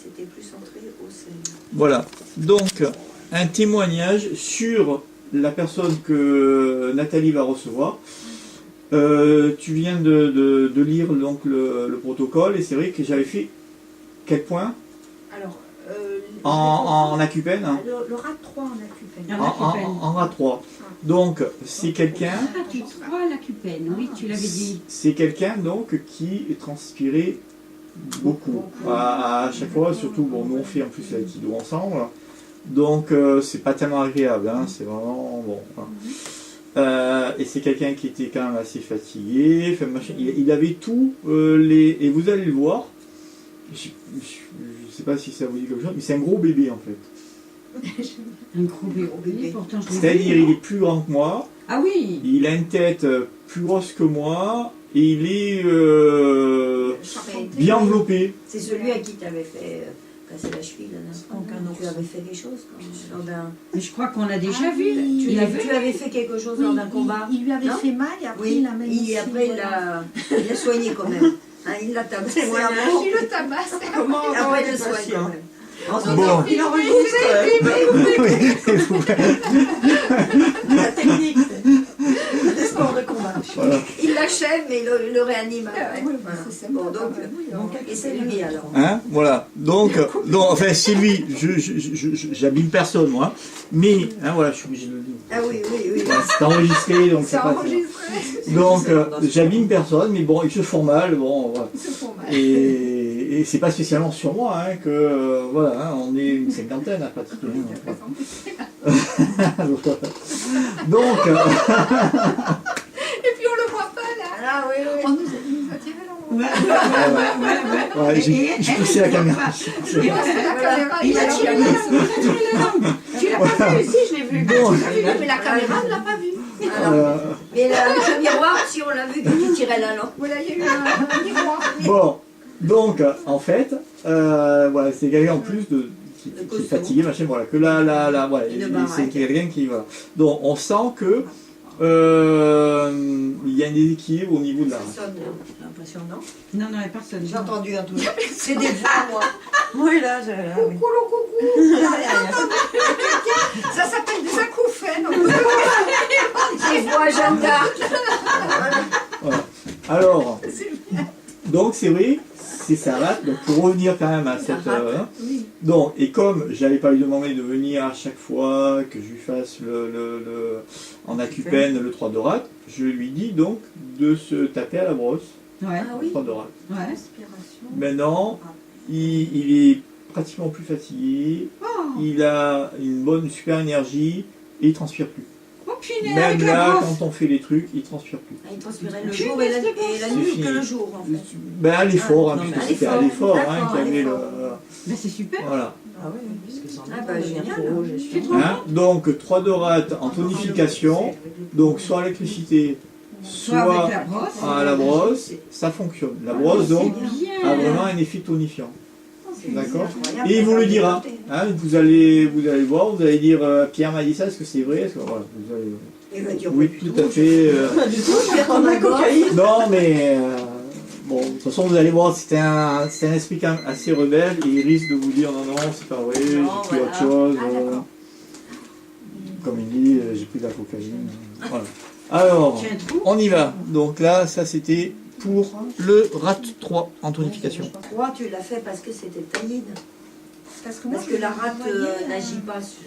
c'était plus centré au sel. Voilà. Donc, un témoignage sur la personne que Nathalie va recevoir. Tu viens de lire donc le protocole et c'est vrai que j'avais fait quel point Alors, en acupène hein le RAT 3 en acupène. en RAT 3. Donc, c'est quelqu'un... RAT 3 l'acupène, oui, tu l'avais dit. C'est quelqu'un donc qui transpirait beaucoup. À chaque fois, surtout, bon, nous on fait en plus la kido ensemble. Donc, c'est pas tellement agréable, hein, c'est vraiment bon. Voilà. Et c'est quelqu'un qui était quand même assez fatigué. Enfin, machin, il avait tout et vous allez le voir. Je sais pas si ça vous dit quelque chose, mais c'est un gros bébé en fait. Un gros bébé, pourtant je l'ai vu. C'est-à-dire, il est plus grand que moi. Ah oui. Il a une tête plus grosse que moi et il est bien enveloppé. C'est celui à qui tu avais fait casser la cheville la dernière fois. Tu avais fait quelque chose lors d'un... Mais je crois qu'on l'a déjà vu. Tu avais fait quelque chose lors d'un combat. Il lui avait fait mal et après il l'a même ici. Et après il l'a soigné quand même. Hein, il l'a tabassé. Voilà. Il le tabasse. Comment après il le soigne quand même. Bon. Il enregistre la technique. Des sports de combat. Voilà. Il l'achève mais il le réanime. Oui, Voilà. c'est sympa. Bon, donc, et c'est lui alors. Hein, voilà. Donc, enfin, c'est lui. J'abîme personne, moi. Mais, hein, voilà, je suis obligé de le dire. Ah oui, oui, oui. Voilà, c'est enregistré, donc c'est C'est pas. enregistré. Donc, j'abîme personne, mais bon, ils se font mal, bon, voilà. Ils se font mal. Et c'est pas spécialement sur moi, hein, que, voilà, hein, on est une cinquantaine à pratiquer. Hein, donc, Et puis on le voit pas là. Ah oui, oui. On nous a tiré l'envoi. ouais, j'ai poussé la caméra. La caméra, Il a tiré la langue. Tu l'as pas vu? Si, je l'ai vu. Bon. Mais la caméra ne l'a pas vu. Alors, mais le miroir, si on l'a vu que tu tirais la langue. Voilà, il y a eu un miroir. Bon, donc, en fait, voilà, c'est quelqu'un en plus qui est fatigué, machin, voilà, que là, voilà, c'est quelqu'un qui, voilà. Donc, on sent que il y a un déséquilibre au niveau de la race. Personne, j'ai l'impression, non? Non, non, il n'y a personne. J'ai entendu un truc. C'est des voix, moi. Oui, là, oui. Coucou, coucou. Ça s'appelle des acouphènes. Des voix Jeanne d'Arc. Voilà. Alors, donc c'est vrai, c'est ça là, donc pour revenir quand même à cette... donc, et comme j'avais pas lui demandé de venir à chaque fois que je lui fasse en acupène le 3 de rate, je lui dis donc de se taper à la brosse, Ouais. Ah le oui. 3 de rate. Ouais. Maintenant, il est pratiquement plus fatigué, il a une super énergie et il transpire plus. Oh punaise, Même avec la là, brosse. quand on fait les trucs, il transpire plus. Ah, il transpirait le jour et la nuit que le jour, en fait. Ben à l'effort, hein, Ah, non, puisque mais c'était à l'effort hein, d'accord, qu'il y avait le... Ben, c'est super. Voilà. Ah bah génial. Tu te rends Hein, donc 3 de rate en tonification, donc soit à l'électricité, Soit soit avec la brosse. à la brosse, ça fonctionne. La brosse donc Bien. a vraiment un effet tonifiant. D'accord. Incroyable. Et il vous le dira. Hein, vous allez voir, vous allez dire Pierre m'a dit ça, est-ce que c'est vrai? Est-ce que, voilà, vous allez... Il va dire Oui, tout à fait. Non, mais bon, de toute façon, vous allez voir, c'est un esprit quand même assez rebelle et il risque de vous dire non, c'est pas vrai, j'ai pris autre chose. Comme il dit, j'ai pris de la cocaïne. Voilà. Alors, on y va. Donc là, ça c'était pour le RAT 3 en tonification. 3, tu l'as fait parce que c'était taïne. Parce Parce que la rate n'agit pas sur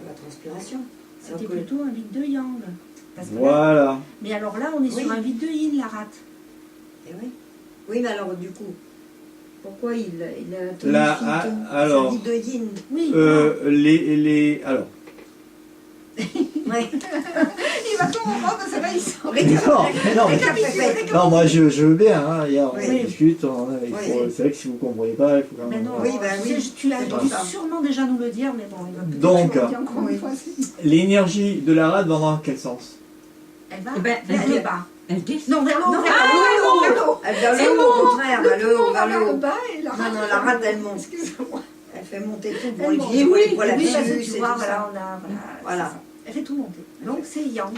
la transpiration. C'était plutôt un vide de yang. Parce que là- Voilà. mais alors là, on est sur un vide de yin, la rate. Eh oui. Oui, mais alors du coup, pourquoi il a Là, tonifié alors, c'est un vide de yin. Oui. Alors, Ouais. Il va comprendre que ça va, il sort. non, moi je veux bien, hein, hier on Oui. discute, Oui. c'est vrai que si vous ne comprenez pas, il faut quand Mais même... non, Oui, bah oui. tu l'as C'est dû ça. sûrement déjà nous le dire, mais bon, il va peut-être Donc, te le dire encore une fois. L'énergie de la rate va dans quel sens? Elle va Eh ben, vers le bas. Elle descend. Non, vers le haut. Non, vers le haut. Elle vers le haut, au contraire, vers le haut, vers le le haut. bas et la Non, rate. non, la rate elle monte. Excusez-moi. Elle fait monter tout. Bon, Elle les monte. pieds, Oui, les poils à oui, parce que dessus, tu c'est vois, tout ça. voilà, Voilà. c'est ça. Elle fait tout monter. Donc c'est yang.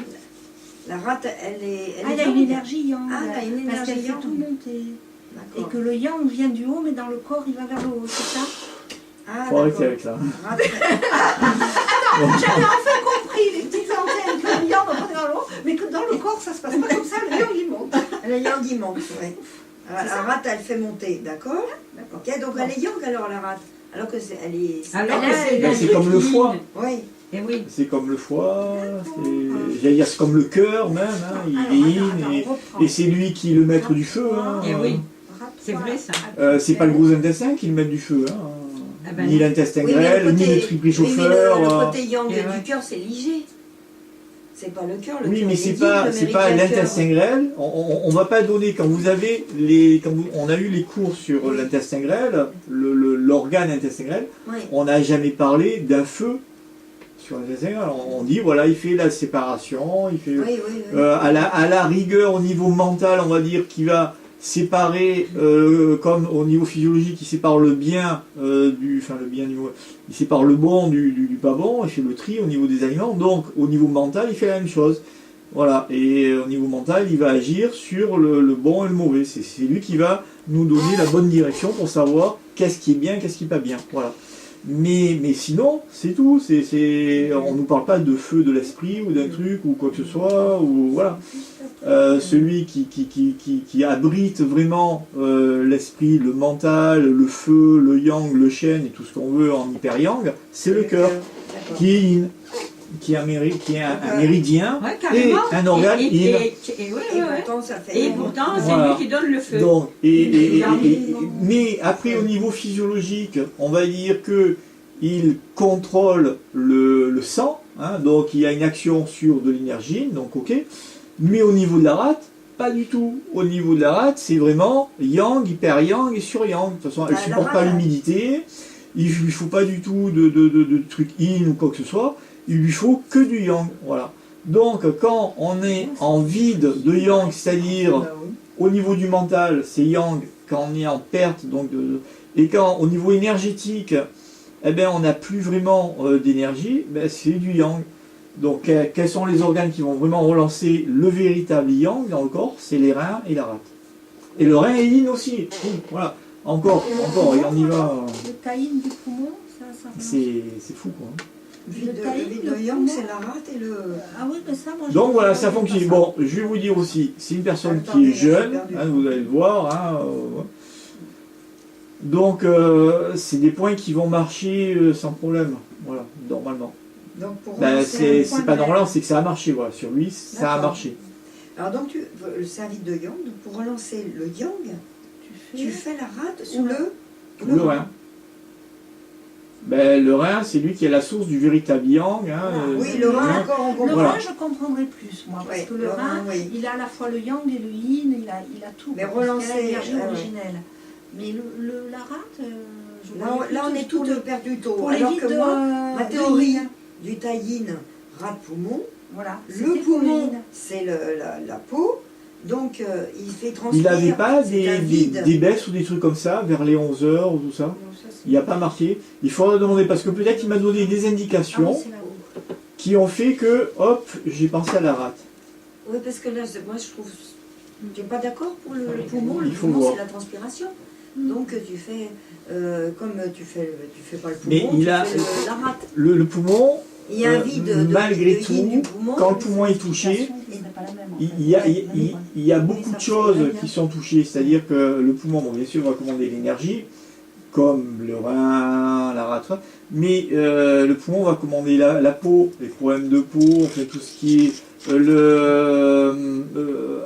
La rate, elle est Elle a une yang. énergie yang. Ah, elle a une Parce qu'elle énergie fait yang. tout monter. Et que le yang vient du haut, mais dans le corps, il va vers le haut, c'est ça? Ah, Faut arrêter d'accord. avec ça. J'avais enfin compris les petites antennes que le yang va vers le haut, mais que dans le corps, ça se passe pas comme ça, le yang il monte. Le yang, il monte, oui. La rate, elle fait monter, d'accord? D'accord. Ok, donc elle est yang alors, la rate. Alors que elle est... Alors elle que est- Ben, c'est comme le foie. Oui. Et oui. C'est comme le foie, j'allais dire c'est comme le cœur même, hein, il Alors, est in, attends, et, on reprend. et c'est lui qui est le maître du feu. Hein, Et oui. C'est vrai, ça. C'est pas le gros intestin qui le met du feu, hein, Ah ben ni non. l'intestin Oui, mais grêle, ni le oui, mais triprichauffeur. le côté yang Et du ouais. cœur, c'est léger. C'est pas le cœur. Le Oui, cœur, mais il est c'est dit, pas le c'est pas méridien cœur. l'intestin grêle. On va pas donner quand vous avez on a eu les cours sur l'intestin grêle, l'organe intestin grêle. Oui. On n'a jamais parlé d'un feu sur l'intestin grêle. On dit voilà, il fait la séparation, il fait Oui, oui, oui. à la rigueur au niveau mental, on va dire qu'il va séparer comme au niveau physiologique, il sépare le bien il sépare le bon du pas bon, il fait le tri au niveau des aliments. Donc au niveau mental, il fait la même chose. Voilà, et au niveau mental, il va agir sur le bon et le mauvais. C'est lui qui va nous donner la bonne direction pour savoir qu'est-ce qui est bien, qu'est-ce qui n'est pas bien. Voilà. Mais sinon, c'est tout. On ne nous parle pas de feu de l'esprit ou d'un truc ou quoi que ce soit. Ou, voilà. Celui qui abrite vraiment l'esprit, le mental, le feu, le yang, le shen et tout ce qu'on veut en hyper yang, c'est le cœur, D'accord. qui est yin, qui est un méridien Ouais, et carrément. un organe Et yin. ouais, Et ouais. pourtant, ça fait... Et pourtant, c'est Voilà. lui qui donne le feu. Donc, mais après au niveau physiologique, on va dire que il contrôle le sang, hein, donc il y a une action sur de l'énergie, donc ok. Mais au niveau de la rate, pas du tout. Au niveau de la rate, c'est vraiment yang, hyper yang et sur yang. De toute façon, elle ne La supporte rate, pas elle- l'humidité. Il lui faut pas du tout de trucs in ou quoi que ce soit. Il lui faut que du yang. Voilà. Donc quand on est en vide de yang, c'est-à-dire Bah oui. au niveau du mental, c'est yang. Quand on est en perte, donc et quand au niveau énergétique, eh ben, on n'a plus vraiment d'énergie, ben, c'est du yang. Donc quels sont les organes qui vont vraiment relancer le véritable yang dans le corps? C'est les reins et la rate. Et le rein est yin aussi. Voilà. Encore, et on y va. Le taïn du poumon, ça C'est fou quoi. Vide Le taïn, vide le de yang, poumon. c'est la rate et le... Ah oui, mais ça, moi, Donc je- voilà, ça fonctionne. Bon, je vais vous dire aussi, c'est une personne qui est jeune, hein, vous allez le voir. Hein, ouais. Donc c'est des points qui vont marcher sans problème. Voilà, normalement. Donc pour Ben, relancer un c'est point pas de- normal, c'est que ça a marché. Voilà. Sur lui, ça a D'accord. marché. Alors donc c'est un vide de yang, donc pour relancer le yang, tu fais la rate Sur ou Le rein. Ben, le rein, c'est lui qui est la source du véritable yang. Hein, Oui, le rein hein. encore on Le comprend. Voilà. rein, je comprendrais plus, moi, parce Ouais, que le rein, oui. il a à la fois le yang et le yin, il a tout. Mais parce qu'il a relancer, l'énergie ouais. originelle. Mais la rate, je Là, voyais là, on plus est pour toutes le- perdues tôt. pour les Alors vides que moi, ma de théorie yin. du taïn, rate poumon, Voilà. le c'était pour poumon, yin. c'est la peau, donc il fait Il transpirer. n'avait pas c'est un vide. des baisses ou des trucs comme ça, vers les 11 heures ou tout ça. Non, ça, c'est- Il n'y a pas marqué. Il faudra demander, parce que peut-être il m'a donné des Ah indications oui, c'est là-haut. qui ont fait que, hop, j'ai pensé à la rate. Oui, parce que là, moi je trouve. Tu n'es pas d'accord pour le poumon? Le Il faut poumon, voir. c'est la transpiration. Mm. Donc tu fais. Comme tu fais pas le Mais poumon, il tu a- fais la rate. Le poumon, Il y a un vide de malgré de yin tout, du poumon. quand le poumon est touché, Ce serait pas la même, en il fait. y a, Ouais, il- ouais. il y a beaucoup ça de me choses semble bien. qui sont touchées. C'est-à-dire que le poumon, bon, bien sûr, va commander l'énergie, comme le rein, la rate, mais le poumon va commander la peau, les problèmes de peau, enfin, tout ce qui est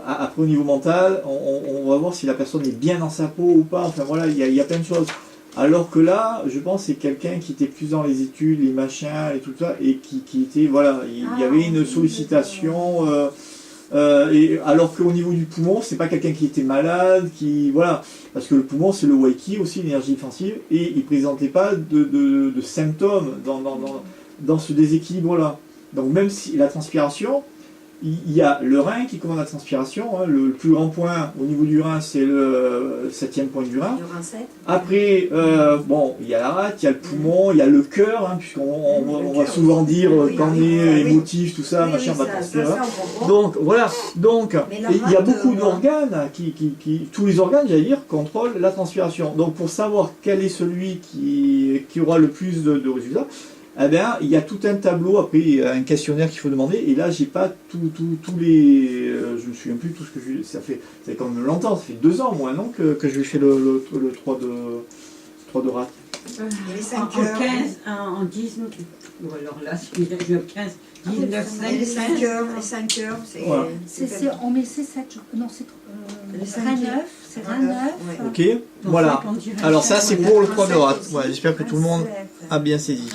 après au niveau mental, on va voir si la personne est bien dans sa peau ou pas. Enfin voilà, il y a plein de choses. Alors que là, je pense que c'est quelqu'un qui était plus dans les études, les machins et tout ça, et qui était, voilà, il y avait une sollicitation. Et alors qu'au niveau du poumon, c'est pas quelqu'un qui était malade, qui voilà, parce que le poumon c'est le waiki aussi, l'énergie défensive, et il présentait pas de symptômes dans ce déséquilibre-là. Donc même si la transpiration, il y a le rein qui commande la transpiration. Hein. Le plus grand point au niveau du rein, c'est le 7e point du rein. Il y aura un 7. Après, bon, il y a la rate, il y a le poumon, il y a le cœur, hein, puisqu'on va souvent dire Oui, quand on oui, est oui. émotif, tout ça, Oui, machin, oui, va ça, transpirer. ça, on comprend. Donc voilà, donc Mais la et il y a rate, beaucoup moi- d'organes tous les organes, j'allais dire, contrôlent la transpiration. Donc pour savoir quel est celui qui aura le plus de résultats, eh bien, il y a tout un tableau, après il y a un questionnaire qu'il faut demander, et là j'ai pas tous les, je me souviens plus tout ce que ça fait quand même longtemps, ça fait 2 ans moi non que je lui fais le 3 de rate. Et les En 5 heures. 15, en 19, ou alors là, je 15, 19, Et les 5, 5 heures, les 5 heures, c'est. Voilà. On met C7, non, c'est Les cinq rein heures. 9, c'est rein Ouais. 9. Ok, voilà. Alors ça c'est pour le 3 de rate. Voilà, j'espère que tout le monde Sept. a bien saisi.